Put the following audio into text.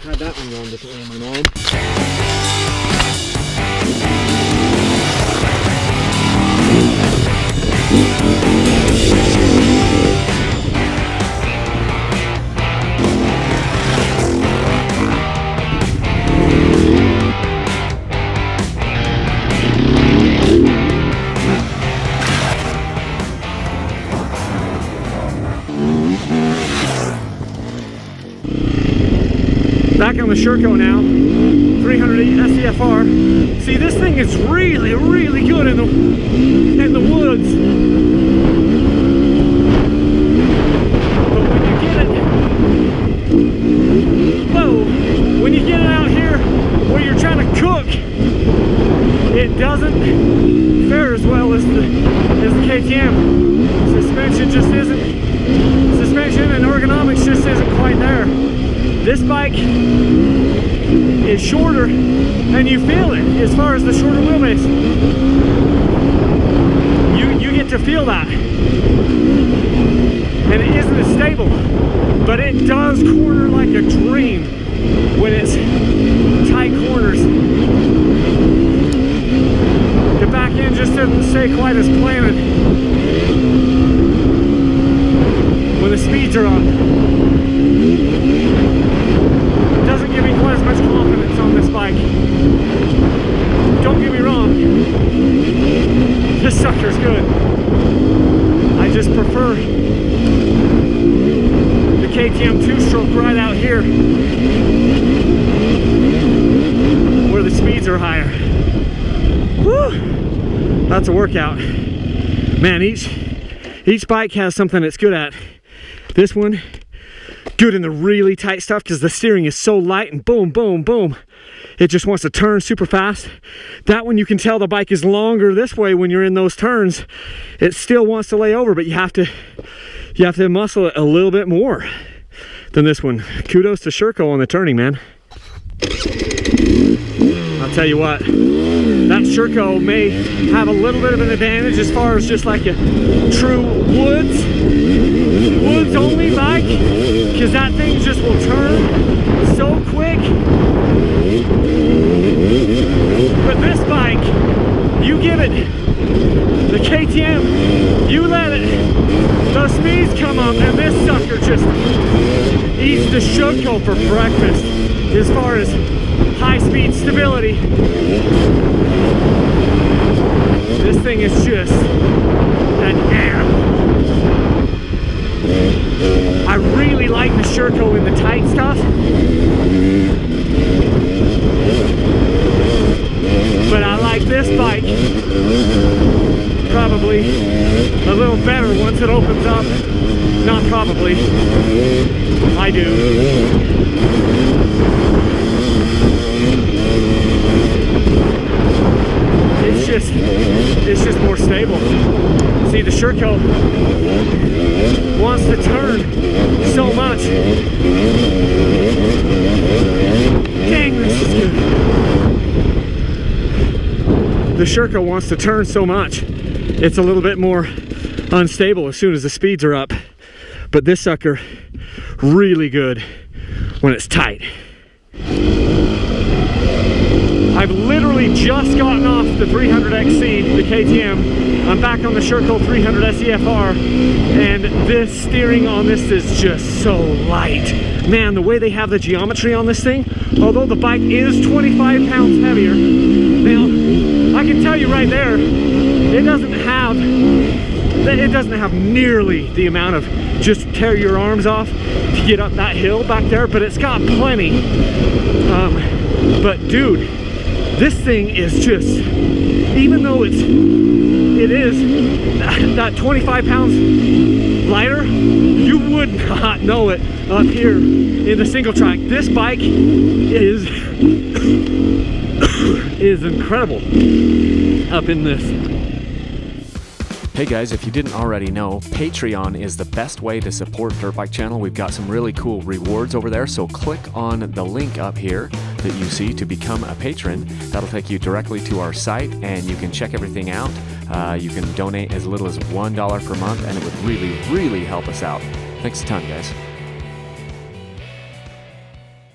Had that one going differently in my mind. Back on the Sherco now, 300 SEF-R. See, this thing is really, really good in the woods. But when you get it, whoa, when you get it out here where you're trying to cook, it doesn't fare as well as the KTM. Suspension just isn't. Suspension and ergonomics just isn't quite there. This bike is shorter and you feel it as far as the shorter wheelbase. You get to feel that. And it isn't as stable, but it does corner like a dream when it's tight corners. The back end just doesn't stay quite as planted when the speeds are up. Doesn't give me quite as much confidence on this bike. Don't get me wrong, this sucker's good. I just prefer the KTM 2-stroke right out here where the speeds are higher. Woo! That's a workout. Man, each bike has something it's good at. This one, good in the really tight stuff because the steering is so light and boom, boom, boom. It just wants to turn super fast. That one you can tell the bike is longer this way when you're in those turns. It still wants to lay over, but you have to muscle it a little bit more than this one. Kudos to Sherco on the turning, man. I'll tell you what, that Sherco may have a little bit of an advantage as far as just like a true woods only bike, because that thing just will turn so quick. But this bike, you give it the KTM, you let it, the speeds come up, and this sucker just eats the Sherco for breakfast as far as high speed stability. This thing is just an animal. I really like the Sherco in the tight stuff, but I like this bike probably a little better once it opens up. Not probably, I do. It's just more stable. See, the Sherco wants to turn so much. Dang, this is good. The Sherco wants to turn so much. It's a little bit more unstable as soon as the speeds are up. But this sucker, really good when it's tight. I've literally just gotten off the 300XC, the KTM. I'm back on the Sherco 300 SEF-R, and this steering on this is just so light. Man, the way they have the geometry on this thing, although the bike is 25 pounds heavier, now, I can tell you right there, it doesn't have nearly the amount of just tear your arms off to get up that hill back there, but it's got plenty. But dude, this thing is just, even though it is that 25 pounds lighter, you would not know it up here in the single track. This bike is incredible up in this. Hey guys, if you didn't already know, Patreon is the best way to support Dirt Bike Channel. We've got some really cool rewards over there, so click on the link up here that you see to become a patron. That'll take you directly to our site and you can check everything out. You can donate as little as $1 per month and it would really, really help us out. Thanks a ton, guys.